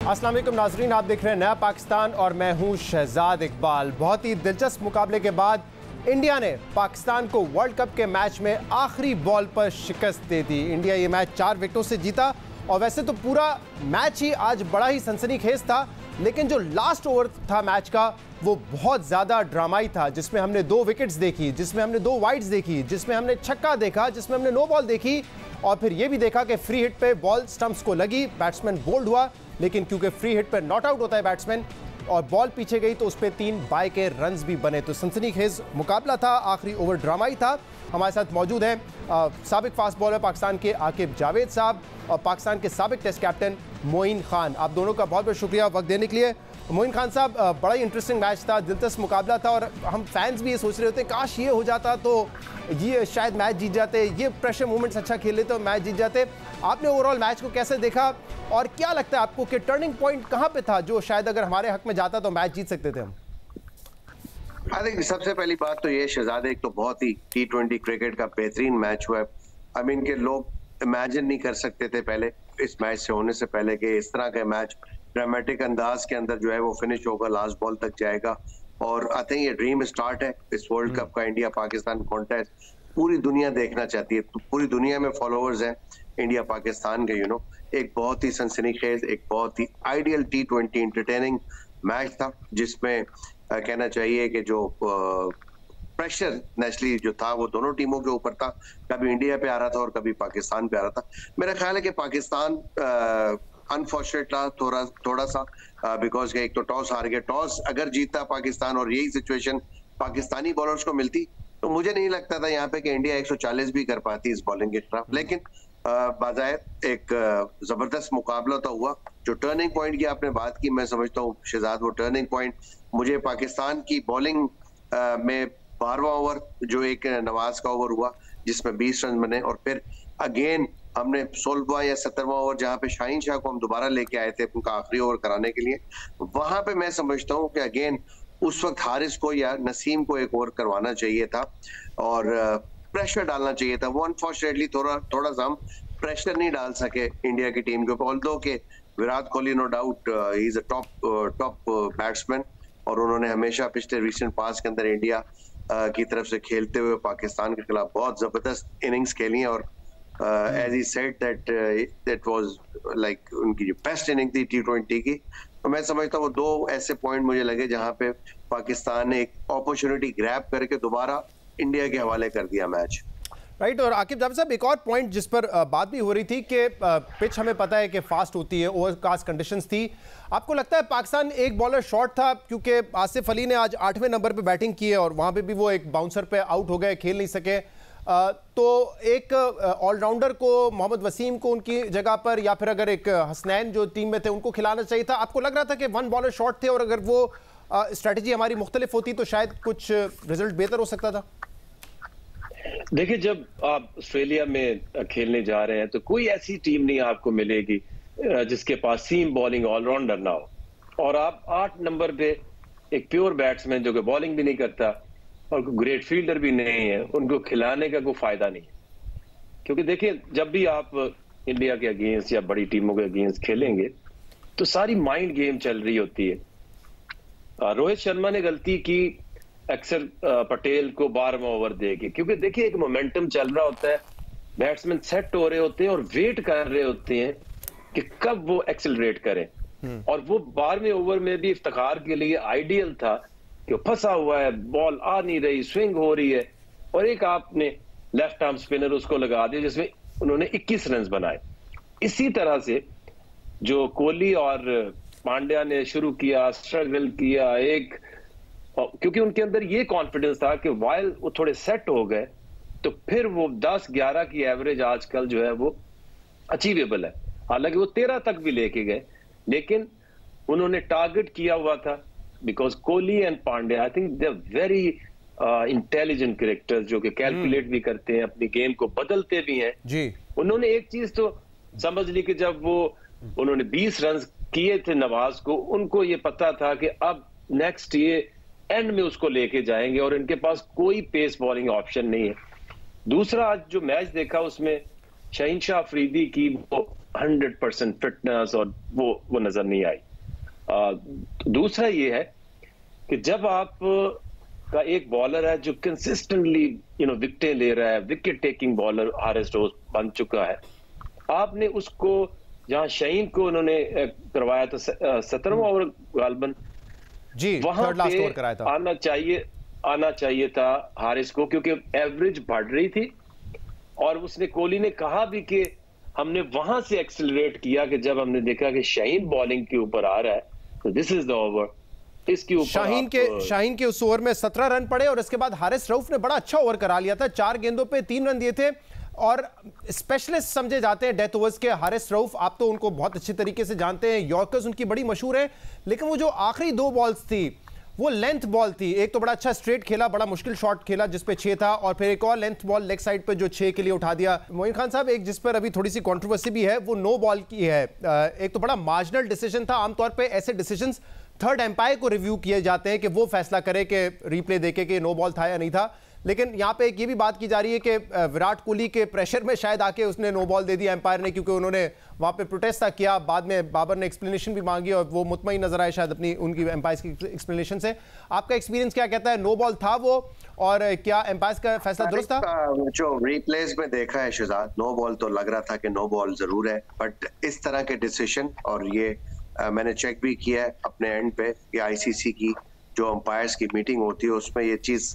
अस्सलाम वालेकुम नाजरीन, आप देख रहे हैं नया पाकिस्तान और मैं हूं शहजाद इकबाल। बहुत ही दिलचस्प मुकाबले के बाद इंडिया ने पाकिस्तान को वर्ल्ड कप के मैच में आखिरी बॉल पर शिकस्त दे दी। इंडिया ये मैच 4 विकेटों से जीता और वैसे तो पूरा मैच ही आज बड़ा ही सनसनीखेज था, लेकिन जो लास्ट ओवर था मैच का वो बहुत ज़्यादा ड्रामाई था, जिसमें हमने 2 विकेट्स देखी, जिसमें हमने 2 वाइड्स देखी, जिसमें हमने छक्का देखा, जिसमें हमने नो बॉल देखी और फिर ये भी देखा कि फ्री हिट पे बॉल स्टंप्स को लगी, बैट्समैन बोल्ड हुआ, लेकिन क्योंकि फ्री हिट पे नॉट आउट होता है बैट्समैन और बॉल पीछे गई तो उस पर 3 बाय के रन्स भी बने। तो सनसनीखेज मुकाबला था, आखिरी ओवर ड्रामाई था। हमारे साथ मौजूद हैं साबिक फास्ट बॉलर पाकिस्तान के आकिब जावेद साहब और पाकिस्तान के साबिक टेस्ट कैप्टन मोइन खान। आप दोनों का बहुत बहुत शुक्रिया वक्त देने के लिए। मोइन खान साहब, बड़ा ही इंटरेस्टिंग मैच था, दिलचस्प मुकाबला था और हम फैंस भी ये सोच रहे होते काश ये हो जाता तो ये शायद मैच जीत जाते, ये प्रेशर मोमेंट्स अच्छा खेल लेते और मैच जीत जाते। आपने ओवरऑल मैच को कैसे देखा और क्या लगता है आपको कि टर्निंग पॉइंट कहाँ पे था जो शायद अगर हमारे हक में जाता तो मैच जीत सकते थे हम? आई थिंक सबसे पहली बात तो ये शहजाद, एक तो बहुत ही T20 क्रिकेट का बेहतरीन मैच हुआ है। आई मीन के लोग इमेजिन नहीं कर सकते थे पहले इस मैच से होने से पहले कि इस तरह का मैच ड्रामेटिक अंदाज के अंदर जो है वो फिनिश होगा, लास्ट बॉल तक जाएगा। और आई थिंक ये ड्रीम स्टार्ट है इस वर्ल्ड कप का, इंडिया पाकिस्तान कॉन्टेस्ट पूरी दुनिया देखना चाहती है, तो पूरी दुनिया में फॉलोअर्स हैं इंडिया पाकिस्तान के। एक बहुत ही सनसनीखेज, एक बहुत ही आइडियल T20 एंटरटेनिंग मैच था, जिसमें कहना चाहिए कि जो प्रेशर नेचुरली जो था वो दोनों टीमों के ऊपर था, कभी इंडिया पे आ रहा था और कभी पाकिस्तान पे आ रहा था। मेरा ख्याल है कि पाकिस्तान अनफॉर्चुनेट था थोड़ा सा, बिकॉज एक तो टॉस हार गया। टॉस अगर जीतता पाकिस्तान और यही सिचुएशन पाकिस्तानी बॉलर्स को मिलती तो मुझे नहीं लगता था यहाँ पे कि इंडिया 140 भी कर पाती इस बॉलिंग के खिलाफ। लेकिन बाज़ाहिर एक जबरदस्त मुकाबला तो हुआ। जो टर्निंग पॉइंट की आपने बात की, मैं समझता हूँ शहजाद वो टर्निंग पॉइंट मुझे पाकिस्तान की बॉलिंग में 12वां ओवर जो एक नवाज का ओवर हुआ जिसमें 20 रन बने, और फिर अगेन हमने 16वां या 17वां ओवर जहां पे शाहीन शाह को हम दोबारा लेके आए थे उनका आखिरी ओवर कराने के लिए, वहां पे मैं समझता हूँ कि अगेन उस वक्त हारिस को या नसीम को एक ओवर करवाना चाहिए था और प्रेशर डालना चाहिए था। वो अनफॉर्चुनेटली थोड़ा सा हम प्रेशर नहीं डाल सके इंडिया की टीम के ऊपर। ऑल्दो के Virat Kohli no doubt he is a top batsman और उन्होंने हमेशा पिछले रिसेंट पास के अंदर इंडिया की तरफ से खेलते हुए पाकिस्तान के खिलाफ बहुत जबरदस्त इनिंग्स खेली और as he said that was like उनकी जो बेस्ट इनिंग थी T20 की। तो मैं समझता हूँ 2 ऐसे पॉइंट मुझे लगे जहां पे पाकिस्तान ने एक अपॉर्चुनिटी ग्रैब करके दोबारा इंडिया के हवाले कर दिया मैच। राइट। और आकिब जावेद साहब, एक और पॉइंट जिस पर बात भी हो रही थी कि पिच हमें पता है कि फास्ट होती है, ओवरकास्ट कंडीशंस थी। आपको लगता है पाकिस्तान एक बॉलर शॉर्ट था क्योंकि आसिफ अली ने आज 8वें नंबर पे बैटिंग की है और वहां पे भी वो एक बाउंसर पे आउट हो गए, खेल नहीं सके, तो एक ऑलराउंडर को मोहम्मद वसीम को उनकी जगह पर या फिर अगर एक हसनैन जो टीम में थे उनको खिलाना चाहिए था? आपको लग रहा था कि 1 बॉलर शॉर्ट थे और अगर वो स्ट्रेटजी हमारी मुख्तलिफ होती तो शायद कुछ रिजल्ट बेहतर हो सकता था? देखिए, जब आप ऑस्ट्रेलिया में खेलने जा रहे हैं तो कोई ऐसी टीम नहीं आपको मिलेगी जिसके पास सीम बॉलिंग ऑलराउंडर ना हो, और आप 8 नंबर पे एक प्योर बैट्समैन जो कि बॉलिंग भी नहीं करता और ग्रेट फील्डर भी नहीं है, उनको खिलाने का कोई फायदा नहीं। क्योंकि देखिए, जब भी आप इंडिया के अगेंस्ट या बड़ी टीमों के अगेंस्ट खेलेंगे तो सारी माइंड गेम चल रही होती है। रोहित शर्मा ने गलती की अक्सर पटेल को 12वां ओवर देके, क्योंकि देखिए एक मोमेंटम चल रहा होता है, बैट्समैन सेट हो रहे होते हैं और वेट कर रहे होते हैं कि कब वो एक्सेलरेट करें, और वो 12वें ओवर में भी इफ्तिखार के लिए आइडियल था कि वो फंसा हुआ है, बॉल आ नहीं रही, स्विंग हो रही है और एक आपने लेफ्ट आर्म स्पिनर उसको लगा दिया जिसमें उन्होंने 21 रन बनाए। इसी तरह से जो कोहली और पांड्या ने शुरू किया, स्ट्रगल किया, क्योंकि उनके अंदर ये कॉन्फिडेंस था कि वाइल वो थोड़े सेट हो गए तो फिर वो 10-11 की एवरेज आजकल जो है वो अचीवेबल है। हालांकि वो 13 तक भी लेके गए, लेकिन उन्होंने टारगेट किया हुआ था because Kohli and Pandya I think they are very intelligent characters जो कि कैलकुलेट भी करते हैं, अपनी गेम को बदलते भी हैं जी। उन्होंने एक चीज तो समझ ली कि जब उन्होंने 20 रन किए थे नवाज को, उनको ये पता था कि अब नेक्स्ट ये एंड में उसको लेके जाएंगे और इनके पास कोई पेस बॉलिंग ऑप्शन नहीं है। दूसरा, आज जो मैच देखा उसमें शाहीन शाह अफरीदी की वो 100% फिटनेस और वो नजर नहीं आई। दूसरा ये है कि जब आप का एक बॉलर है जो कंसिस्टेंटली विकेटें ले रहा है, विकेट टेकिंग बॉलर हारिस रोज बन चुका है, आपने उसको जहां शाहीन को उन्होंने करवाया था 17वां ओवर गालबन जी, वहां लास्ट ओवर पे कराया था। आना चाहिए था हारिस को, क्योंकि एवरेज बढ़ रही थी और उसने कोहली ने कहा भी कि हमने वहां से एक्सेलरेट किया कि जब हमने देखा कि शाहीन बॉलिंग के ऊपर आ रहा है तो दिस इज द ओवर। इसके ऊपर शाहीन के उस ओवर में 17 रन पड़े और इसके बाद हारिस रऊफ ने बड़ा अच्छा ओवर करा लिया था, 4 गेंदों पे 3 रन दिए थे और स्पेशलिस्ट समझे जाते हैं डेथ ओवर्स के हारिस रऊफ। आप तो उनको बहुत अच्छी तरीके से जानते हैं, यॉर्कर्स उनकी बड़ी मशहूर है, लेकिन वो जो आखिरी 2 बॉल्स थी वो लेंथ बॉल थी। एक तो बड़ा अच्छा स्ट्रेट खेला, बड़ा मुश्किल शॉट खेला जिस पे 6 था, और फिर एक और लेंथ बॉल लेग साइड पे जो 6 के लिए उठा दिया। मोइन खान साहब, एक जिस पर अभी थोड़ी सी कंट्रोवर्सी भी है वो नो बॉल की है। एक तो बड़ा मार्जिनल डिसीजन था, आमतौर पे ऐसे डिसीजंस थर्ड एम्पायर को रिव्यू किए जाते हैं कि वो फैसला करे कि रिप्ले देखे कि नो बॉल था या नहीं था, लेकिन यहां पे एक ये भी बात की जा रही है कि विराट कोहली के प्रेशर में शायद आके उसने नो बॉल दे दी एम्पायर ने, क्योंकि उन्होंने वहां पे प्रोटेस्ट था किया, बाद में बाबर ने एक्सप्लेनेशन भी मांगी और वो मुतमईन नजर आए शायद अपनी उनकी एम्पायर की एक्सप्लेनेशन से। आपका एक्सपीरियंस क्या कहता है, नो बॉल था वो और क्या एम्पायर का फैसला दुरुस्त था? जो रिप्लेस में देखा है शहजाद, नो बॉल तो लग रहा था कि नो बॉल जरूर है, बट इस तरह के डिसीजन, और ये मैंने चेक भी किया है अपने एंड पे कि आईसीसी की जो अंपायर्स की मीटिंग होती है उसमें ये चीज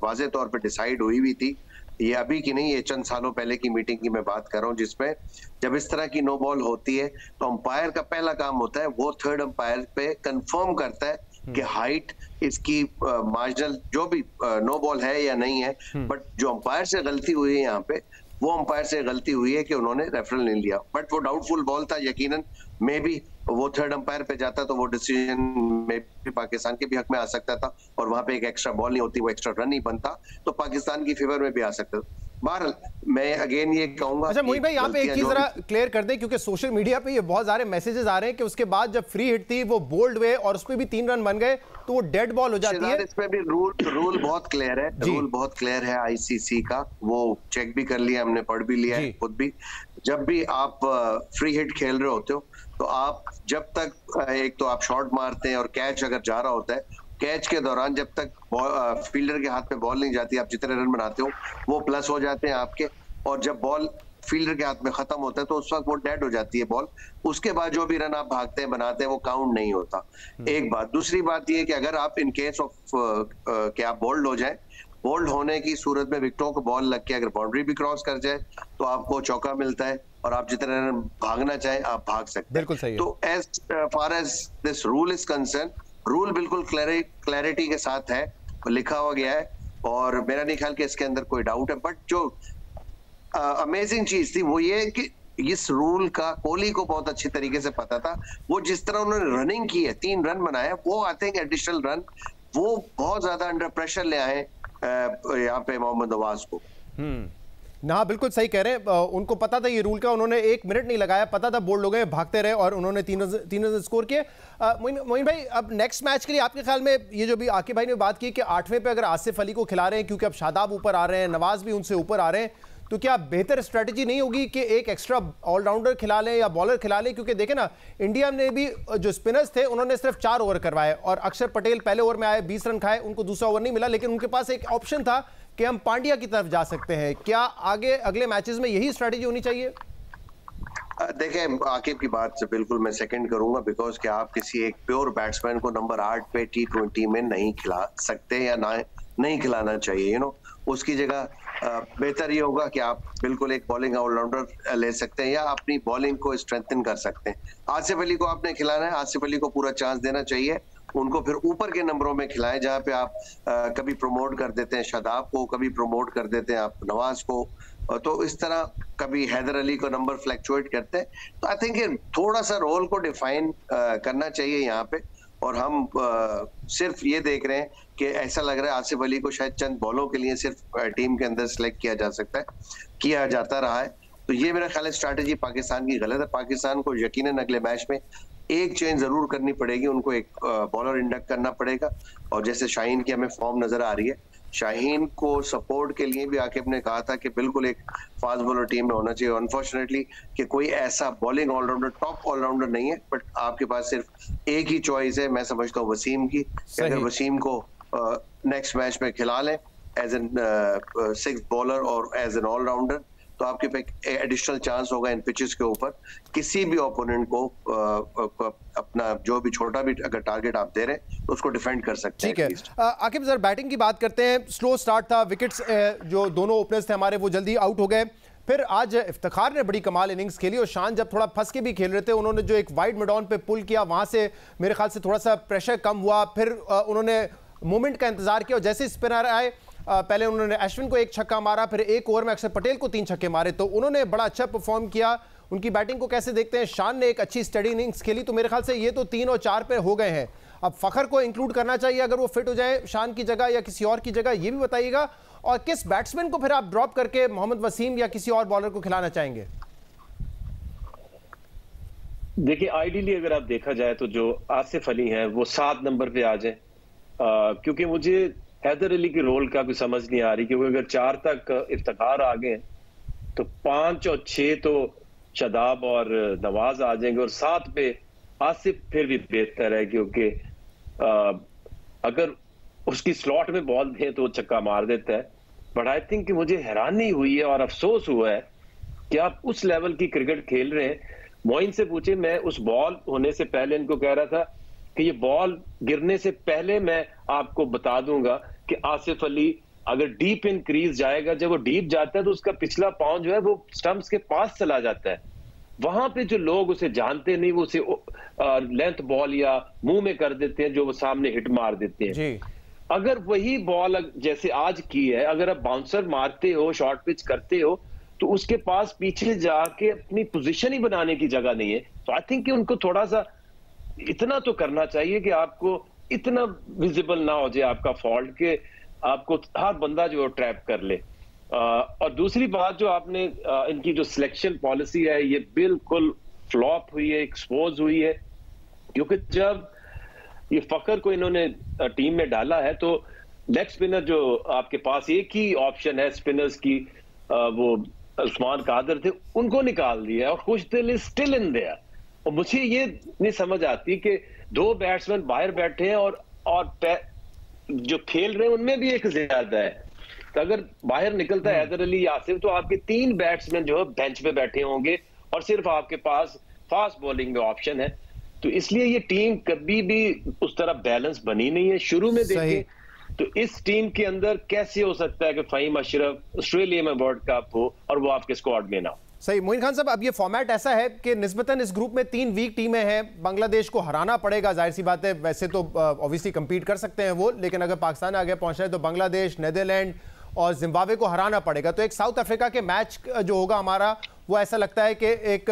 वाज़े तौर पे डिसाइड हुई भी थी। ये अभी की नहीं, ये चंद सालों पहले की मीटिंग की मैं बात कर रहा हूँ, जिसमें जब इस तरह की नो बॉल होती है तो अंपायर का पहला काम होता है वो थर्ड अंपायर पे कंफर्म करता है कि हाइट इसकी मार्जिनल जो भी नो बॉल है या नहीं है, बट जो अंपायर से गलती हुई है यहाँ पे वो अंपायर से गलती हुई है कि उन्होंने रेफरल नहीं लिया, बट वो डाउटफुल बॉल था, यकीनन मे बी वो थर्ड अंपायर पे जाता तो वो डिसीजन में भी पाकिस्तान के भी हक में आ सकता था और वहां पे एक एक्स्ट्रा बॉल नहीं होती, वो एक्स्ट्रा रन नहीं बनता तो पाकिस्तान की फेवर में भी आ सकता था। बहरहाल मैं अगेन ये कहूंगा। अच्छा मोइन भाई, यहाँ पे एक चीज जरा क्लियर कर दें, क्योंकि सोशल मीडिया पे ये बहुत सारे मैसेजेस आ रहे हैं कि उसके बाद जब फ्री हिट थी वो बोल्ड हुए और उसपे भी 3 रन बन गए तो वो डेड बॉल हो जाती है। इसमें भी रूल बहुत क्लियर है, रूल बहुत क्लियर है आईसीसी का, वो चेक भी कर लिया हमने, पढ़ भी लिया है खुद भी। जब भी आप फ्री हिट खेल रहे होते हो तो आप जब तक एक तो आप शॉट मारते हैं और कैच अगर जा रहा होता है, कैच के दौरान जब तक फील्डर के हाथ में बॉल नहीं जाती, आप जितने रन बनाते हो वो प्लस हो जाते हैं आपके, और जब बॉल फील्डर के हाथ में खत्म होता है तो उस वक्त वो डेड हो जाती है बॉल। उसके बाद जो भी रन आप भागते हैं बनाते हैं वो काउंट नहीं होता। एक बात। दूसरी बात ये कि अगर आप इन केस ऑफ कि आप बोल्ड हो जाए, बोल्ड होने की सूरत में विकेटों को बॉल लग के अगर बाउंड्री भी क्रॉस कर जाए तो आपको चौका मिलता है और आप जितने रन भागना चाहें आप भाग सकते हैं। बिल्कुल सही है। तो as far as this rule is concerned, rule बिल्कुल क्लैरिटी के साथ है, लिखा हुआ गया है और मेरा नहीं ख्याल कि इसके अंदर कोई डाउट है। बट जो अमेजिंग चीज थी वो ये कि इस रूल का कोहली को बहुत अच्छी तरीके से पता था। वो जिस तरह उन्होंने रनिंग की है, 3 रन बनाए, वो आई थिंक एडिशनल रन वो बहुत ज्यादा अंडर प्रेशर ले आए यहाँ पे मोहम्मद नवाज को। ना बिल्कुल सही कह रहे हैं, उनको पता था ये रूल का, उन्होंने 1 मिनट नहीं लगाया, पता था बोल्ड हो गए, भागते रहे और उन्होंने 3 रन स्कोर किए। मोइन भाई, अब नेक्स्ट मैच के लिए आपके ख्याल में ये जो भी आकिब भाई ने बात की कि 8वें पे अगर आसिफ अली को खिला रहे हैं क्योंकि अब शादाब ऊपर आ रहे हैं, नवाज भी उनसे ऊपर आ रहे हैं, तो क्या बेहतर स्ट्रेटजी नहीं होगी कि एक एक्स्ट्रा ऑलराउंडर खिला लें या बॉलर खिला लें? क्योंकि देखें ना, इंडिया ने भी जो स्पिनर्स थे उन्होंने सिर्फ 4 ओवर करवाए और अक्षर पटेल पहले ओवर में आए, 20 रन खाए, उनको दूसरा ओवर नहीं मिला, लेकिन उनके पास एक ऑप्शन था कि हम पांड्या की तरफ जा सकते हैं। क्या आगे अगले मैचेस में यही स्ट्रेटजी होनी चाहिए? देखें, आकिब की बात से बिल्कुल मैं सेकंड करूंगा, बिकॉज कि आप किसी एक प्योर बैट्समैन को नंबर 8 पे T20 में नहीं खिला सकते या ना नहीं खिलाना चाहिए। उसकी जगह बेहतर ये होगा कि आप बिल्कुल एक बॉलिंग ऑलराउंडर ले सकते हैं या अपनी बॉलिंग को स्ट्रेंथन कर सकते हैं। आसिफ अली को आपने खिलाना है, आसिफ अली को पूरा चांस देना चाहिए, उनको फिर ऊपर के नंबरों में खिलाएं जहां पे आप कभी प्रमोट कर देते हैं शादाब को, कभी प्रमोट कर देते हैं आप नवाज को, तो इस तरह कभी हैदर अली को नंबर फ्लैक्चुएट करते हैं। तो आई थिंक थोड़ा सा रोल को डिफाइन करना चाहिए यहाँ पे, और हम सिर्फ ये देख रहे हैं कि ऐसा लग रहा है आसिफ अली को शायद चंद बॉलों के लिए सिर्फ टीम के अंदर सिलेक्ट किया जा सकता है, किया जाता रहा है। तो ये मेरा ख्याल है स्ट्रैटेजी पाकिस्तान की गलत है। पाकिस्तान को यकीनन अगले मैच में एक चेंज जरूर करनी पड़ेगी, उनको एक बॉलर इंडक्ट करना पड़ेगा, और जैसे शाहीन की हमें फॉर्म नजर आ रही है शाहीन को सपोर्ट के लिए भी आकिब ने कहा था कि बिल्कुल एक फास्ट बॉलर टीम में होना चाहिए। अनफॉर्चुनेटली कि कोई ऐसा बॉलिंग ऑलराउंडर, टॉप ऑलराउंडर नहीं है, बट आपके पास सिर्फ एक ही चॉइस है, मैं समझता हूँ वसीम की। अगर वसीम को नेक्स्ट मैच में खिला लें एज एन सिक्स बॉलर और एज एन ऑलराउंडर, तो आपके पे एडिशनल चांस होगा इन पिचेस के ऊपर किसी भी ओपोनेंट को अपना जो भी छोटा भी अगर टारगेट आप दे रहे हैं तो उसको डिफेंड कर सकते हैं। ठीक है आकिब, जरा बैटिंग की बात करते हैं। स्लो स्टार्ट था, विकेट्स जो दोनों ओपनर्स थे हमारे वो जल्दी आउट हो गए। फिर आज इफ्तिखार ने बड़ी कमाल इनिंग्स खेली और शान जब थोड़ा फंस के भी खेल रहे थे, उन्होंने जो एक वाइड मिड ऑन पे पुल किया, वहां से मेरे ख्याल से थोड़ा सा प्रेशर कम हुआ। फिर उन्होंने मोमेंट का इंतजार किया और जैसे स्पिनर आए पहले उन्होंने अश्विन को एक छक्का मारा, फिर एक ओवर में अक्षर पटेल को 3 छक्के मारे, तो उन्होंने बड़ा अच्छा परफॉर्म किया। उनकी बैटिंग को कैसे देखते हैं? शान ने एक अच्छी स्टडी इनिंग्स खेली, तो मेरे ख्याल से ये तो 3 और 4 पे हो गए हैं। अब फखर को इंक्लूड करना चाहिए अगर वो फिट हो जाए शान की जगह या किसी और की जगह, ये भी बताइएगा। और किस बैट्समैन को फिर आप ड्रॉप करके मोहम्मद वसीम या किसी और बॉलर को खिलाना चाहेंगे? देखिए आइडियली अगर आप देखा जाए तो जो आसिफ अली हैं वो 7 नंबर पे आ जाए, क्योंकि मुझे हैदर अली के रोल का भी समझ नहीं आ रही, क्योंकि अगर 4 तक इफ्तिखार आ गए तो 5 और 6 तो शादाब और नवाज आ जाएंगे और 7 पे आसिफ फिर भी बेहतर है, क्योंकि अगर उसकी स्लॉट में बॉल दे तो चक्का मार देता है। बट आई थिंक कि मुझे हैरानी हुई है और अफसोस हुआ है कि आप उस लेवल की क्रिकेट खेल रहे हैं। मोइन से पूछे, मैं उस बॉल होने से पहले इनको कह रहा था कि ये बॉल गिरने से पहले मैं आपको बता दूंगा कि आसिफ अली अगर डीप इन क्रीज जाएगा, जब वो डीप जाता है तो उसका पिछला पांव जो है वो स्टंप्स के पास चला जाता है। वहां पे जो लोग उसे जानते नहीं वो उसे लेंथ बॉल या मुंह में कर देते हैं, जो वो सामने हिट मार देते हैं जी। अगर वही बॉल जैसे आज की है, अगर आप बाउंसर मारते हो, शॉर्ट पिच करते हो, तो उसके पास पीछे जाके अपनी पोजीशन ही बनाने की जगह नहीं है। तो आई थिंक कि उनको थोड़ा सा इतना तो करना चाहिए कि आपको इतना विजिबल ना हो जाए आपका फॉल्ट के आपको हर बंदा जो ट्रैप कर ले। और दूसरी बात जो आपने इनकी जो सिलेक्शन पॉलिसी है ये बिल्कुल फ्लॉप हुई है, एक्सपोज हुई है, क्योंकि जब ये फकर को इन्होंने टीम में डाला है तो लेग स्पिनर जो आपके पास एक ही ऑप्शन है स्पिनर्स की, वो उस्मान कादर थे, उनको निकाल दिया और खुशदिल इज स्टिल इन देयर। और मुझे ये नहीं समझ आती कि 2 बैट्समैन बाहर बैठे हैं और जो खेल रहे हैं उनमें भी एक ज्यादा है। तो अगर बाहर निकलता है हैदर अली, आसिफ, तो आपके 3 बैट्समैन जो है बेंच पे बैठे होंगे और सिर्फ आपके पास फास्ट बॉलिंग में ऑप्शन है। तो इसलिए ये टीम कभी भी उस तरह बैलेंस बनी नहीं है। शुरू में देखें तो इस टीम के अंदर कैसे हो सकता है कि फहीम अशरफ ऑस्ट्रेलिया में वर्ल्ड कप हो और वो आपके स्क्वाड में ना हो। सही। मोइन खान साहब, अब ये फॉर्मेट ऐसा है कि निस्बतन इस ग्रुप में 3 वीक टीमें हैं, बांग्लादेश को हराना पड़ेगा, जाहिर सी बात है। वैसे तो ऑब्वियसली कंपीट कर सकते हैं वो, लेकिन अगर पाकिस्तान आगे पहुंचा है तो बांग्लादेश, नीदरलैंड और जिम्बाब्वे को हराना पड़ेगा। तो एक साउथ अफ्रीका के मैच जो होगा हमारा, वो ऐसा लगता है कि एक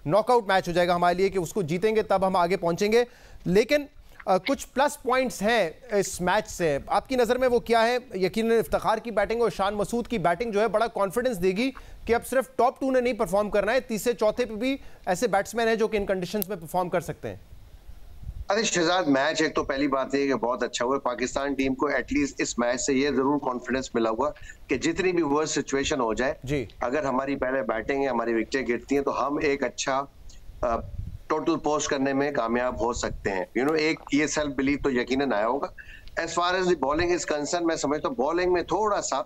नॉकआउट मैच हो जाएगा हमारे लिए, कि उसको जीतेंगे तब हम आगे पहुंचेंगे। लेकिन कुछ प्लस पॉइंट्स हैं इस मैच से, आपकी नज़र में वो क्या है? यकीनन इफ्तिखार की बैटिंग और शान मसूद की बैटिंग जो है बड़ा कॉन्फिडेंस देगी कि अब सिर्फ टॉप 2 ने नहीं परफॉर्म करना है, तीसरे चौथे पे भी ऐसे बैट्समैन हैं जो कि इन कंडीशंस में परफॉर्म कर सकते हैं। अरे शहजाद, मैच एक तो पहली बात है कि बहुत अच्छा हुआ पाकिस्तान टीम को। एटलीस्ट इस मैच से ये जरूर कॉन्फिडेंस मिला हुआ कि जितनी भी वर्स्ट सिचुएशन हो जाए जी, अगर हमारी पहले बैटिंग है, हमारी विकेटें गिरती हैं, तो हम एक अच्छा टोटल पोस्ट करने में कामयाब हो सकते हैं। एक ये सेल्फ बिलीव तो यकीनन आया होगा। As far as the bowling is concerned, मैं समझता हूँ बॉलिंग में थोड़ा सा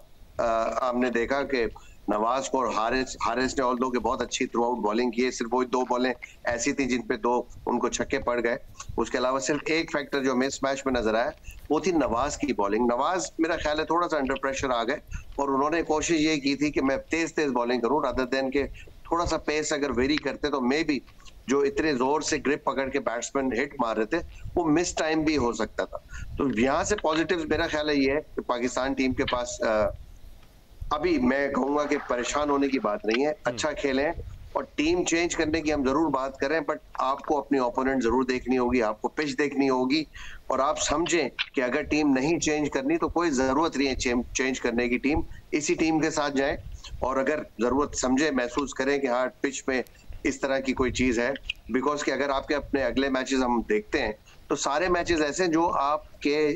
हमने देखा कि नवाज को और हारिस ने ऑल दो के बहुत अच्छी थ्रू आउट बॉलिंग की है। सिर्फ वही 2 बॉलें ऐसी थी जिन पे 2 उनको छक्के पड़ गए। उसके अलावा सिर्फ एक फैक्टर जो मिस मैच में नजर आया वो थी नवाज की बॉलिंग। नवाज मेरा ख्याल है थोड़ा सा अंडर प्रेशर आ गए और उन्होंने कोशिश ये की थी कि मैं तेज बॉलिंग करूं रादर देन के थोड़ा सा पेस अगर वेरी करते तो मे बी जो इतने जोर से ग्रिप पकड़ के बैट्समैन हिट मार रहे थे वो मिस टाइम भी हो सकता था। तो यहाँ से पॉजिटिव मेरा ख्याल है ये है कि पाकिस्तान टीम के पास अभी मैं कहूंगा कि परेशान होने की बात नहीं है। अच्छा खेलें और टीम चेंज करने की हम जरूर बात करें, बट आपको अपनी ओपोनेंट जरूर देखनी होगी, आपको पिच देखनी होगी और आप समझें कि अगर टीम नहीं चेंज करनी तो कोई जरूरत नहीं है चेंज करने की। टीम इसी टीम के साथ जाए और अगर जरूरत समझे, महसूस करें कि हाँ पिच पे इस तरह की कोई चीज है, बिकॉज कि अगर आपके अपने अगले मैचेस हम देखते हैं तो सारे मैचेस ऐसे जो आपके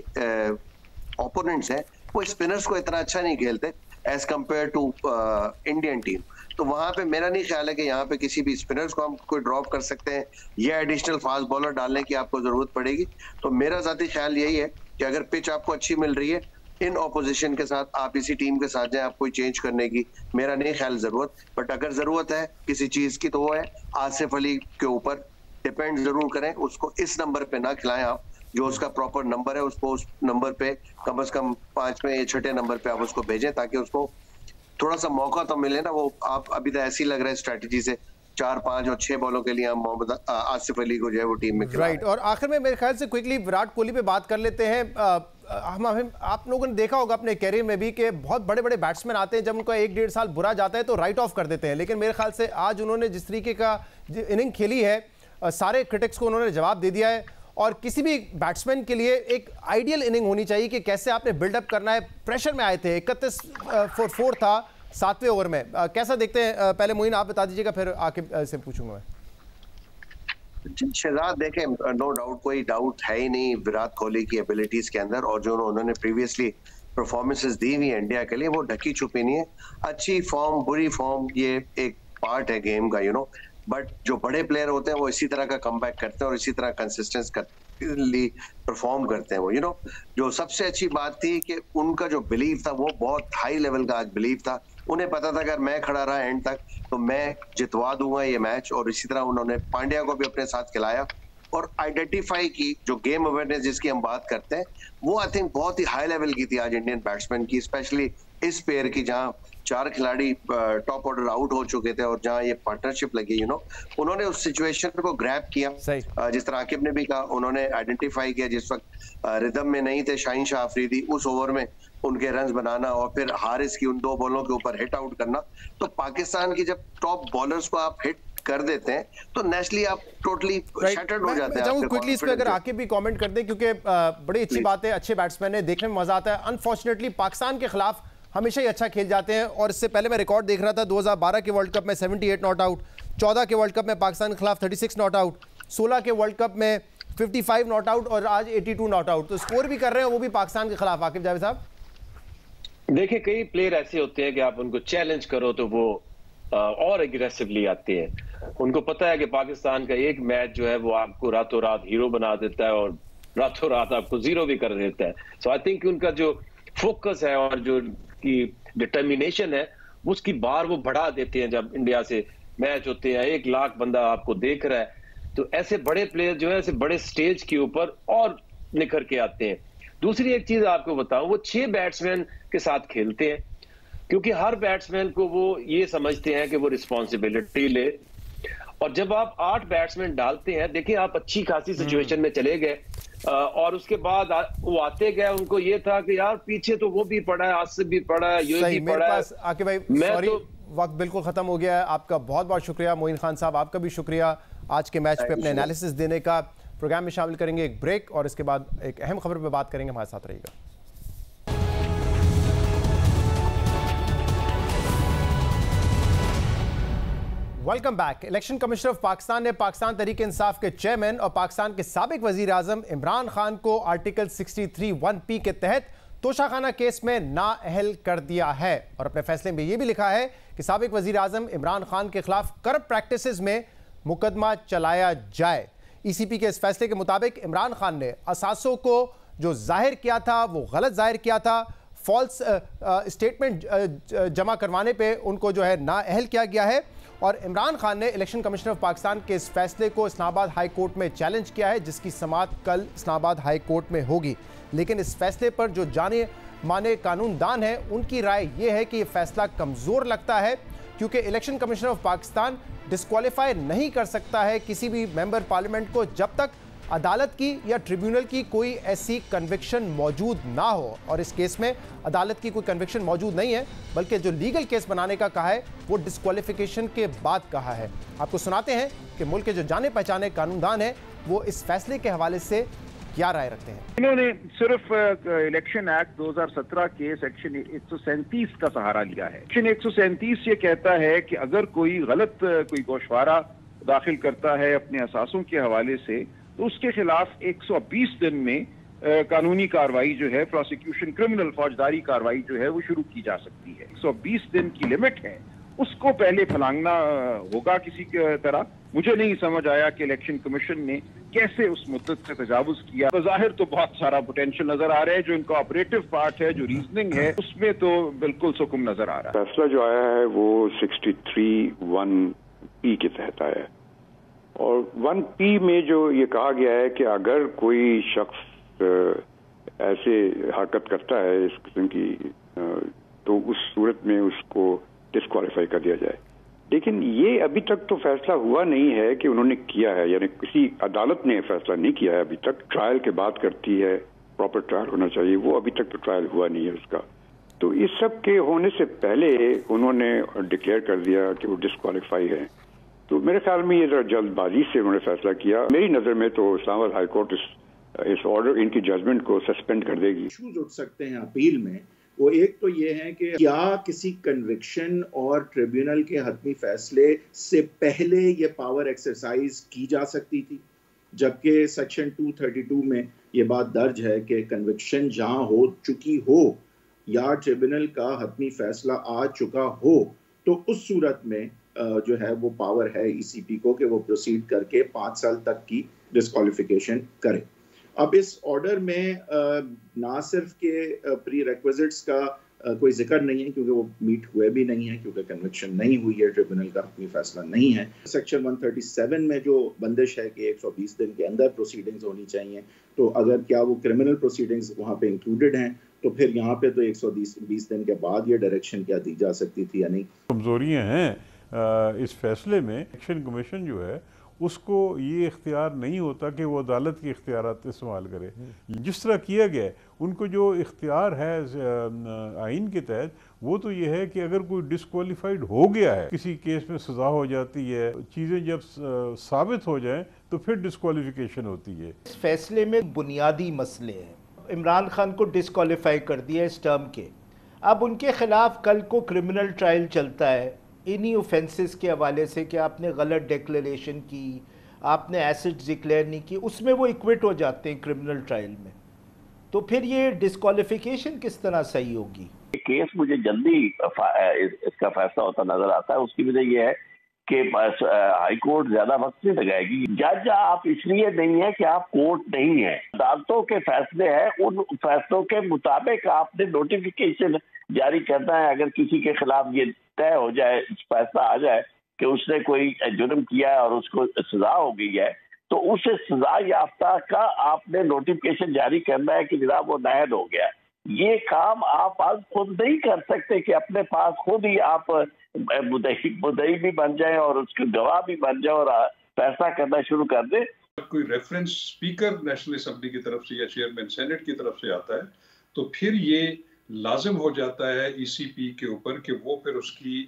ओपोनेंट्स हैं वो स्पिनर्स को इतना अच्छा नहीं खेलते as compare to Indian team. तो वहां पे मेरा नहीं ख्याल है कि यहाँ पे किसी भी स्पिनर्स को हम कोई ड्रॉप कर सकते हैं या एडिशनल फास्ट बॉलर डालने की आपको जरूरत पड़ेगी। तो मेरा जाती ख्याल यही है कि अगर पिच आपको अच्छी मिल रही है इन ऑपोजिशन के साथ, आप इसी टीम के साथ जाए, आप कोई चेंज करने की मेरा नहीं ख्याल जरूरत। बट अगर जरूरत है किसी चीज की तो वो है आसिफ अली के ऊपर डिपेंड जरूर करें, उसको इस नंबर पे ना खिलाएं आप, जो उसका प्रॉपर नंबर है उसको उस नंबर पे कम से कम 5वें या 6ठे नंबर पे आप उसको भेजें, ताकि उसको थोड़ा सा मौका तो मिले ना। वो आप अभी तो ऐसी लग रहा है स्ट्रेटेजी से 4, 5 और 6 बॉलों के लिए हम मोहम्मद आसिफ अली को जो है वो टीम में राइट। और आखिर में मेरे ख्याल से क्विकली विराट कोहली पे बात कर लेते हैं। हम आप लोगों ने देखा होगा अपने कैरियर में भी कि बहुत बड़े बड़े बैट्समैन आते हैं, जब उनका 1-1.5 साल बुरा जाता है तो राइट ऑफ कर देते हैं, लेकिन मेरे ख्याल से आज उन्होंने जिस तरीके का इनिंग खेली है, सारे क्रिटिक्स को उन्होंने जवाब दे दिया है। और किसी भी बैट्समैन के लिए एक आइडियल इनिंग होनी चाहिए कि कैसे आपने बिल्डअप करना है। प्रेशर में आए थे, 31 for 4 था 7वें ओवर में। कैसा देखते हैं? पहले मोइन आप बता दीजिएगा, फिर आके से पूछूंगा मैं। शहजाद देखें, नो डाउट, कोई डाउट है ही नहीं विराट कोहली की एबिलिटीज के अंदर, और जो उन्होंने प्रीवियसली परफॉर्मेंसेस दी हुई है इंडिया के लिए वो ढकी छुपी नहीं है। अच्छी फॉर्म, बुरी फॉर्म, ये एक पार्ट है गेम का, बट जो बड़े प्लेयर होते हैं वो इसी तरह का कमबैक करते हैं और इसी तरह कंसिस्टेंटली परफॉर्म करते हैं वो। जो सबसे अच्छी बात थी कि उनका जो बिलीव था वो बहुत हाई लेवल का आज बिलीव था। उन्हें पता था अगर मैं खड़ा रहा एंड तक तो मैं जितवा दूंगा ये मैच, और इसी तरह उन्होंने पांड्या को भी अपने साथ खिलाया और आइडेंटिफाई की। जो गेम अवेयरनेस जिसकी हम बात करते हैं वो आई थिंक बहुत ही हाई लेवल की थी आज इंडियन बैट्समैन की, स्पेशली इस पेयर की जहां 4 खिलाड़ी टॉप ऑर्डर आउट हो चुके थे और जहां ये पार्टनरशिप लगी, उन्होंने उस सिचुएशन को ग्रैब किया। जिस तरह आकिब ने भी कहा, उन्होंने आइडेंटिफाई किया जिस वक्त रिदम में नहीं थे शाहीन शाह अफरीदी, उस ओवर में उनके रन्स बनाना और फिर हारिस की उन 2 बॉलों के ऊपर हिट आउट करना। तो पाकिस्तान की जब टॉप बॉलर्स को आप हिट कर देते हैं तो नेचुरली आप टोटली शटर्ड हो जाते हैं। क्विकली इस पे अगर आके भी कमेंट कर दें, क्योंकि बड़ी अच्छी बात है, अच्छे बैट्समैन है, देखने में मजा आता है। अनफॉर्चुनेटली पाकिस्तान के खिलाफ हमेशा ही अच्छा खेल जाते हैं, और इससे पहले मैं रिकॉर्ड देख रहा था 2012 के वर्ल्ड कप में 78 नॉट आउट, 14 के वर्ल्ड कप में पाकिस्तान के खिलाफ 36 नॉट आउट, 16 के वर्ल्ड कप में 55 नॉट आउट और आज 82 नॉट आउट। तो स्कोर भी कर रहे हैं वो भी पाकिस्तान के खिलाफ। आकिब जावेद साहब, देखिए कई प्लेयर ऐसे होते हैं कि आप उनको चैलेंज करो तो वो और एग्रेसिवली आते हैं। उनको पता है कि पाकिस्तान का एक मैच जो है वो आपको रातों रात हीरो बना देता है और रातों रात आपको जीरो भी कर देता है। सो आई थिंक उनका जो फोकस है और जो की डिटर्मिनेशन है उसकी बार वो बढ़ा देते हैं। जब इंडिया से मैच होते हैं 1 लाख बंदा आपको देख रहा है, तो ऐसे बड़े प्लेयर जो है ऐसे बड़े स्टेज के ऊपर और निखर के आते हैं। दूसरी एक चीज आपको बताऊं, वो 6 बैट्समैन के साथ खेलते हैं क्योंकि हर बैट्समैन को वो ये समझते हैं कि वो रिस्पॉन्सिबिलिटी ले, और जब आप 8 बैट्समैन डालते हैं, देखिए आप अच्छी खासी सिचुएशन में चले गए और उसके बाद वो आते गए, उनको ये था कि यार पीछे तो वो भी पड़ा है, आसिफ भी पड़ा है, ये भी पड़ा है। आके भाई सॉरी, वक्त बिल्कुल खत्म हो गया है। आपका बहुत बहुत शुक्रिया। मोइन खान साहब, आपका भी शुक्रिया आज के मैच पे अपने एनालिसिस देने का। प्रोग्राम में शामिल करेंगे एक ब्रेक और इसके बाद एक अहम खबर पे बात करेंगे। हमारे साथ रहिएगा। Welcome back. Election commissioner of Pakistan ने पाकिस्तान तहरीक इंसाफ के चेयरमैन और पाकिस्तान के साबिक वजीर आजम इमरान खान को आर्टिकल 63(1)(p) के तहत तोशाखाना केस में नाअहल कर दिया है, और अपने फैसले में यह भी लिखा है कि साबिक वजीर आजम इमरान खान के खिलाफ करप्ट प्रैक्टिसेस में मुकदमा चलाया जाए। ECP के इस फैसले के मुताबिक इमरान खान ने असासों को जो जाहिर किया था वो गलत जाहिर किया था। फॉल्स स्टेटमेंट जमा करवाने पे उनको जो है नाअहल किया गया है, और इमरान खान ने इलेक्शन कमिश्नर ऑफ पाकिस्तान के इस फैसले को इस्लामाबाद हाई कोर्ट में चैलेंज किया है, जिसकी समाअत कल इस्लामाबाद हाई कोर्ट में होगी। लेकिन इस फैसले पर जो जाने माने कानूनदान हैं उनकी राय ये है कि ये फैसला कमज़ोर लगता है, क्योंकि election commissioner of Pakistan disqualify नहीं कर सकता है किसी भी मेंबर पार्लियामेंट को जब तक अदालत की या ट्रिब्यूनल की कोई ऐसी कन्विक्शन मौजूद ना हो। और इस केस में अदालत की कोई कन्विक्शन मौजूद नहीं है, बल्कि जो लीगल केस बनाने का कहा है वो डिस्क्वालिफिकेशन के बाद कहा है। आपको सुनाते हैं कि मुल्क के जो जाने पहचाने कानूनदान हैं वो इस फैसले के हवाले से क्या राय रखते हैं। इन्होंने सिर्फ इलेक्शन एक्ट 2017 के सेक्शन 137 का सहारा लिया है। सेक्शन 137 ये कहता है कि अगर कोई गलत कोई गोशवारा दाखिल करता है अपने असासों के हवाले से, तो उसके खिलाफ 120 दिन में कानूनी कार्रवाई जो है, प्रोसिक्यूशन, क्रिमिनल फौजदारी कार्रवाई जो है वो शुरू की जा सकती है। 120 दिन की लिमिट है, उसको पहले फलांगना होगा किसी की तरह। मुझे नहीं समझ आया कि इलेक्शन कमीशन ने कैसे उस मुद्दत से तजावुज किया। तो जाहिर तो बहुत सारा पोटेंशियल नजर आ रहा है, जो इनका ऑपरेटिव पार्ट है, जो रीजनिंग है, उसमें तो बिल्कुल सुकुम नजर आ रहा है। फैसला जो आया है वो 63(1)(p) के तहत आया है, और 1P में जो ये कहा गया है कि अगर कोई शख्स ऐसे हरकत करता है इस किस्म की, तो उस सूरत में उसको डिस्क्वालीफाई कर दिया जाए। लेकिन ये अभी तक तो फैसला हुआ नहीं है कि उन्होंने किया है, यानी किसी अदालत ने फैसला नहीं किया है अभी तक। ट्रायल के बाद करती है, प्रॉपर ट्रायल होना चाहिए, वो अभी तक तो ट्रायल हुआ नहीं है उसका। तो इस सब के होने से पहले उन्होंने डिक्लेयर कर दिया कि वो डिस्क्वालीफाई है। तो मेरे ख्याल में ये जरा जल्दबाजी से उन्होंने फैसला किया। मेरी नजर में तो इस्लामाबाद हाई कोर्ट इस ऑर्डर, इनकी जजमेंट को सस्पेंड कर देगी। इश्यूज उठ सकते हैं अपील में, वो एक तो ये है कि क्या किसी कन्विक्शन और ट्रिब्यूनल के हतमी फैसले से पहले ये पावर एक्सरसाइज की जा सकती थी, जबकि सेक्शन 232 में ये बात दर्ज है कि कन्विक्शन जहां हो चुकी हो या ट्रिब्यूनल का हतमी फैसला आ चुका हो, तो उस सूरत में जो है वो पावर है ईसीपी को कि वो प्रोसीड करके 5 साल तक की डिस्क्वालिफिकेशन करे। अब इस ऑर्डर में ना सिर्फ के प्री रिक्विजिट्स का कोई जिक्र नहीं है, क्योंकि वो मीट हुए भी नहीं है, क्योंकि कन्विक्शन नहीं हुई है, ट्रिब्यूनल का कोई फैसला नहीं है। सेक्शन 137 में जो बंदिश है कि 120 दिन के अंदर प्रोसीडिंग्स होनी चाहिए, तो अगर क्या वो क्रिमिनल प्रोसीडिंग्स वहाँ पे इंक्लूडेड हैं, तो फिर यहाँ पे तो 120 दिन के बाद ये डायरेक्शन क्या दी जा सकती थी या नहीं। कमजोरियाँ हैं इस फैसले में। इलेक्शन कमीशन जो है उसको ये इख्तियार नहीं होता कि वो अदालत के इख्तियारात इस्तेमाल करे। जिस तरह किया गया है, उनको जो इख्तियार है आइन के तहत, वो तो ये है कि अगर कोई डिस्क्वालीफाइड हो गया है, किसी केस में सज़ा हो जाती है, चीज़ें जब साबित हो जाएं तो फिर डिस्क्वालिफिकेशन होती है। इस फैसले में बुनियादी मसले हैं। इमरान खान को डिस्क्वालीफाई कर दिया इस टर्म के, अब उनके खिलाफ कल को क्रिमिनल ट्रायल चलता है इन्हीं ऑफेंसेस के हवाले से कि आपने गलत डिक्लेरेशन की, आपने एसेट्स डिक्लेयर नहीं की, उसमें वो इक्विट हो जाते हैं क्रिमिनल ट्रायल में। तो फिर ये डिस्क्वालिफिकेशन किस तरह सही होगी? केस मुझे जल्दी इसका फैसला होता नजर आता है। उसकी वजह यह है कि हाई कोर्ट ज्यादा वक्त नहीं लगाएगी। जज आप इसलिए नहीं है कि आप कोर्ट नहीं है, अदालतों के फैसले हैं, उन फैसलों के मुताबिक आपने नोटिफिकेशन जारी करना है। अगर किसी के खिलाफ ये तय हो जाए, फैसला आ जाए कि उसने कोई जुर्म किया है और उसको सजा हो गई है, तो उस सजा याफ्ता का आपने नोटिफिकेशन जारी करना है कि जनाब वो नायद हो गया। ये काम आप आज खुद नहीं कर सकते कि अपने पास खुद ही आप मुद्दई भी बन जाए और उसके गवाह भी बन जाए और फैसला करना शुरू कर दे। कोई रेफरेंस स्पीकर नेशनल असेंबली की तरफ से या चेयरमैन सेनेट की तरफ से आता है, तो फिर ये लाजिम हो जाता है ईसीपी के ऊपर कि वो फिर उसकी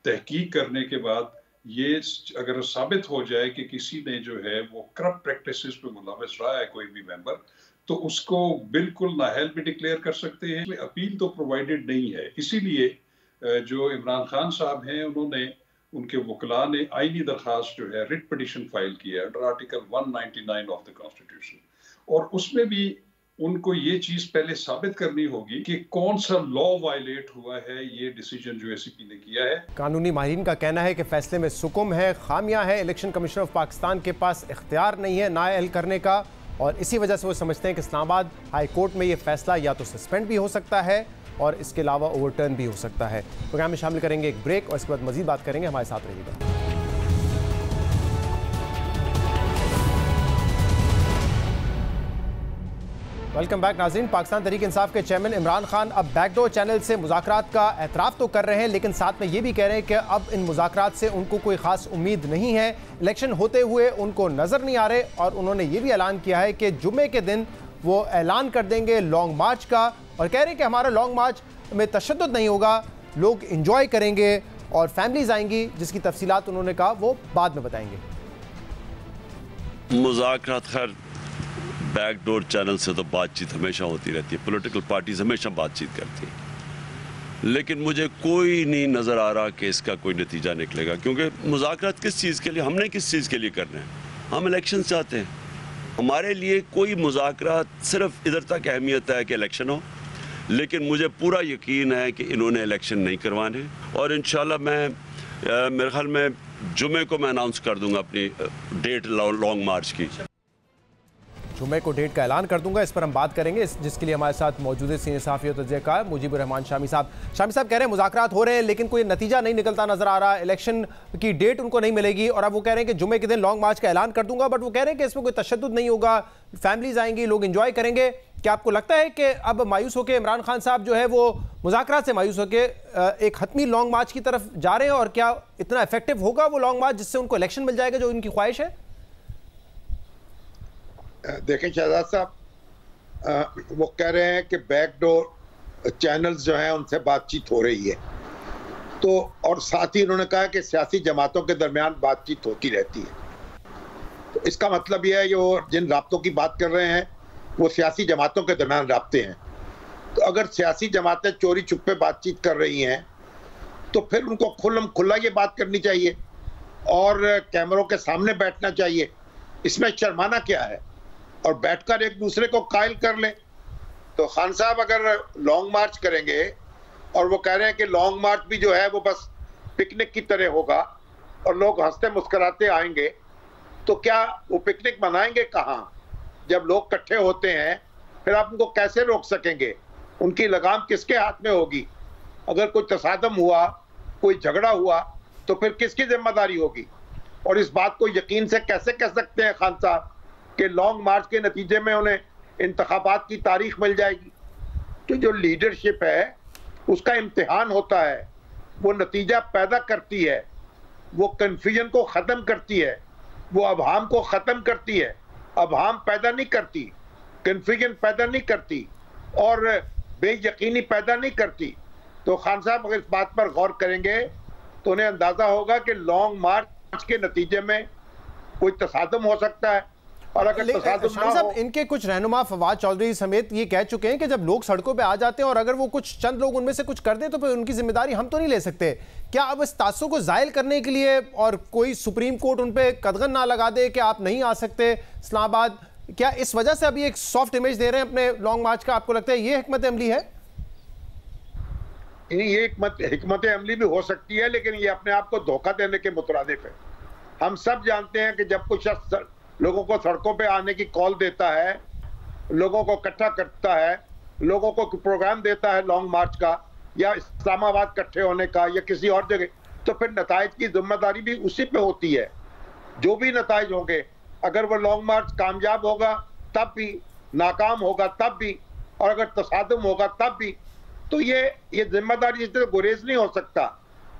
तहकीक करने के बाद ये अगर साबित हो जाए कि किसी ने जो है वो करप्ट प्रैक्टिसेस पे मुलविस रहा है कोई भी मेंबर, तो उसको बिल्कुल नाअहल भी डिक्लेयर कर सकते हैं। अपील तो प्रोवाइडेड नहीं है, इसीलिए जो इमरान खान साहब हैं उन्होंने, उनके वकला ने आईनी दरखास्त जो है रिट पिटीशन फाइल किया under article 199 of the constitution, और उसमें भी उनको ये चीज पहले साबित करनी होगी कि कौन सा लॉ वायलेट हुआ है ये डिसीजन जो एसीपी ने किया है। कानूनी माहिरीन का कहना है कि फैसले में सुकुम है, खामियां है, इलेक्शन कमीशन ऑफ पाकिस्तान के पास इख्तियार नहीं है नाअहल करने का, और इसी वजह से वो समझते हैं कि इस्लामाबाद हाई कोर्ट में ये फैसला या तो सस्पेंड भी हो सकता है और इसके अलावा ओवरटर्न भी हो सकता है। प्रोग्राम में शामिल करेंगे एक ब्रेक और इसके बाद मजीद बात करेंगे। हमारे साथ रहिएगा। वेलकम बैक नाज़रीन। पाकिस्तान तहरीक इंसाफ के चेयरमैन इमरान खान अब बैकडोर चैनल से मुज़ाकरात का एतराफ़ तो कर रहे हैं, लेकिन साथ में ये भी कह रहे हैं कि अब इन मुज़ाकरात से उनको कोई ख़ास उम्मीद नहीं है। इलेक्शन होते हुए उनको नज़र नहीं आ रहे, और उन्होंने ये भी ऐलान किया है कि जुम्मे के दिन वो ऐलान कर देंगे लॉन्ग मार्च का, और कह रहे हैं कि हमारा लॉन्ग मार्च में तशद्दुद नहीं होगा, लोग इंजॉय करेंगे और फैमिलीज आएंगी, जिसकी तफसीलात उन्होंने कहा वो बाद में बताएंगे। मुज़ाकरात खैर बैकडोर चैनल से तो बातचीत हमेशा होती रहती है, पॉलिटिकल पार्टीज हमेशा बातचीत करती हैं, लेकिन मुझे कोई नहीं नज़र आ रहा कि इसका कोई नतीजा निकलेगा, क्योंकि मुज़ाकरात किस चीज़ के लिए, हमने किस चीज़ के लिए करना है? हम इलेक्शन चाहते हैं, हमारे लिए कोई मुज़ाकरा सिर्फ इधर तक अहमियत है कि इलेक्शन हो, लेकिन मुझे पूरा यकीन है कि इन्होंने इलेक्शन नहीं करवाने और इंशाल्लाह मेरे ख्याल में जुमे को मैं अनाउंस कर दूंगा अपनी डेट लॉन्ग मार्च की। जुमे को डेट का ऐलान कर दूंगा, इस पर हम बात करेंगे, जिसके लिए हमारे साथ मौजूद सीनियर सहाफ़ी और तजज़ियाकार मुजीबुर रहमान शामी साहब। शामी साहब कह रहे हैं मुज़ाकरात हो रहे हैं लेकिन कोई नतीजा नहीं निकलता नजर आ रहा, इलेक्शन की डेट उनको नहीं मिलेगी और अब वो कह रहे हैं कि जुमे के दिन लॉन्ग मार्च का ऐलान कर दूंगा, बट वो कह रहे हैं कि इसमें कोई तशद्दुद नहीं होगा, फैमिलीज आएंगी, लोग इंजॉय करेंगे। क्या आपको लगता है कि अब मायूस होकर इमरान खान साहब जो है वो मुज़ाकरात से मायूस होकर एक हतमी लॉन्ग मार्च की तरफ जा रहे हैं और क्या इतना इफेक्टिव होगा वो लॉन्ग मार्च जिससे उनको इलेक्शन मिल जाएगा जो उनकी ख्वाहिश है? देखें शहजाद साहब, वो कह रहे हैं कि बैकडोर चैनल्स जो हैं उनसे बातचीत हो रही है, तो और साथ ही उन्होंने कहा कि सियासी जमातों के दरमियान बातचीत होती रहती है। तो इसका मतलब यह है कि वो जिन राब्तों की बात कर रहे हैं वो सियासी जमातों के दरमियान राब्ते हैं। तो अगर सियासी जमातें चोरी छुपे बातचीत कर रही हैं तो फिर उनको खुल्लम खुल्ला ये बात करनी चाहिए और कैमरों के सामने बैठना चाहिए। इसमें शर्माना क्या है, और बैठकर एक दूसरे को कायल कर ले। तो खान साहब अगर लॉन्ग मार्च करेंगे और वो कह रहे हैं कि लॉन्ग मार्च भी जो है वो बस पिकनिक की तरह होगा और लोग हंसते मुस्कुराते आएंगे, तो क्या वो पिकनिक मनाएंगे कहाँ? जब लोग इकट्ठे होते हैं फिर आप उनको कैसे रोक सकेंगे? उनकी लगाम किसके हाथ में होगी? अगर कोई तसादम हुआ, कोई झगड़ा हुआ, तो फिर किसकी जिम्मेदारी होगी? और इस बात को यकीन से कैसे कह सकते हैं खान साहब कि लॉन्ग मार्च के नतीजे में उन्हें इंतखाबात की तारीख मिल जाएगी? तो जो लीडरशिप है उसका इम्तिहान होता है, वो नतीजा पैदा करती है, वो कन्फ्यूजन को ख़त्म करती है, वो अभाम को ख़त्म करती है, अभाम पैदा नहीं करती, कन्फ्यूजन पैदा नहीं करती और बेयकीनी पैदा नहीं करती। तो खान साहब अगर इस बात पर गौर करेंगे तो उन्हें अंदाज़ा होगा कि लॉन्ग मार्च के नतीजे में कोई तसादम हो सकता है। और अगर साहब इनके कुछ रहनुमा फवाद चौधरी समेत ये कह चुके हैं कि जब लोग सड़कों पे आ जाते हैं और अगर वो कुछ चंद लोग उनमें से कुछ कर दें तो फिर उनकी जिम्मेदारी हम तो नहीं ले सकते। क्या अब इस तासुर को जायल करने के लिए और कोई सुप्रीम कोर्ट उन पे कदगन ना लगा दे कि आप नहीं आ सकते इस्लामाबाद, क्या इस वजह से अभी एक सॉफ्ट इमेज दे रहे हैं अपने लॉन्ग मार्च का? आपको लगता है ये हिकमत अमली है? ये हिकमत अमली भी हो सकती है, लेकिन ये अपने आप को धोखा देने के मुतरादिफ है। हम सब जानते हैं कि जब कुछ शख्स लोगों को सड़कों पे आने की कॉल देता है, लोगों को इकट्ठा करता है, लोगों को प्रोग्राम देता है लॉन्ग मार्च का या इस्लामाबाद इकट्ठे होने का या किसी और जगह, तो फिर नताइज की जिम्मेदारी भी उसी पे होती है। जो भी नताइज होंगे, अगर वो लॉन्ग मार्च कामयाब होगा तब भी, नाकाम होगा तब भी, और अगर तसादुम होगा तब भी, तो ये जिम्मेदारी इससे गुरेज नहीं हो सकता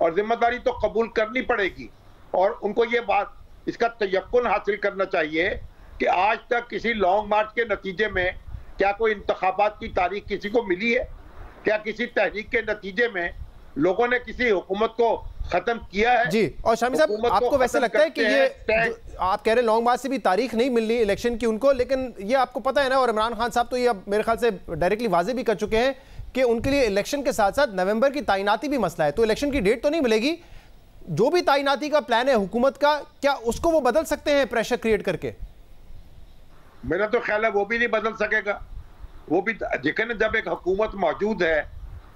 और जिम्मेदारी तो कबूल करनी पड़ेगी। और उनको ये बात, इसका तयक्कुन हासिल करना चाहिए कि आज तक किसी लॉन्ग मार्च के नतीजे में क्या कोई इंतखाबात की तारीख किसी को मिली है? क्या किसी तहरीक के नतीजे में लोगों ने किसी हुकूमत को खत्म किया है? जी, और शामी साहब आपको वैसे लगता है कि ये आप कह रहे हैं लॉन्ग मार्च से भी तारीख नहीं मिल रही इलेक्शन की उनको, लेकिन ये आपको पता है ना, और इमरान खान साहब तो ये अब मेरे ख्याल से डायरेक्टली वाजे भी कर चुके हैं कि उनके लिए इलेक्शन के साथ साथ नवंबर की तैनाती भी मसला है, तो इलेक्शन की डेट तो नहीं मिलेगी, जो भी तैनाती का प्लान है हुकूमत का, क्या उसको वो बदल सकते हैं प्रेशर क्रिएट करके? मेरा तो ख्याल है वो भी नहीं बदल सकेगा। वो भी लेकिन जब एक हुकूमत मौजूद है,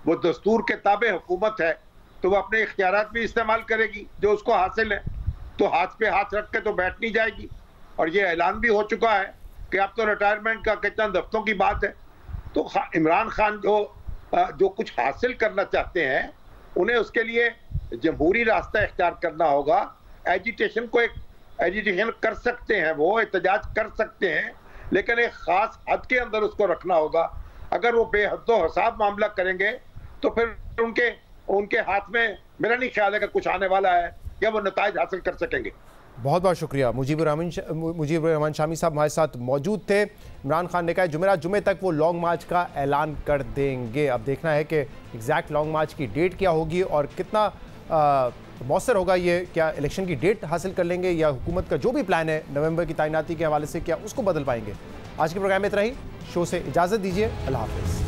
वो दस्तूर के ताबे हुकूमत है, तो वो अपने इख्तियारात भी इस्तेमाल करेगी जो उसको हासिल है। तो हाथ पे हाथ रख के तो बैठ नहीं जाएगी। और ये ऐलान भी हो चुका है कि अब तो रिटायरमेंट का कितना दफ्तों की बात है। तो इमरान खान जो कुछ हासिल करना चाहते हैं, उन्हें उसके लिए जमहूरी रास्ता इख्तियार करना होगा। एजिटेशन कर सकते हैं, वो एहतजाज कर सकते हैं, लेकिन एक खास हद के अंदर उसको रखना होगा। अगर वो बेहद हिसाब मामला करेंगे तो फिर उनके हाथ में मेरा नहीं ख्याल है कि कुछ आने वाला है या वो नताइज हासिल कर सकेंगे। बहुत बहुत शुक्रिया। मुजीबुर रहमान शामी साहब हमारे साथ मौजूद थे। इमरान खान ने कहा जुमे तक वो लॉन्ग मार्च का ऐलान कर देंगे। अब देखना है कि एग्जैक्ट लॉन्ग मार्च की डेट क्या होगी और कितना मौसर होगा ये, क्या इलेक्शन की डेट हासिल कर लेंगे या हुकूमत का जो भी प्लान है नवंबर की तैनाती के हवाले से क्या उसको बदल पाएंगे। आज के प्रोग्राम में इतना ही। शो से इजाज़त दीजिए। अल्लाह हाफ़िज़।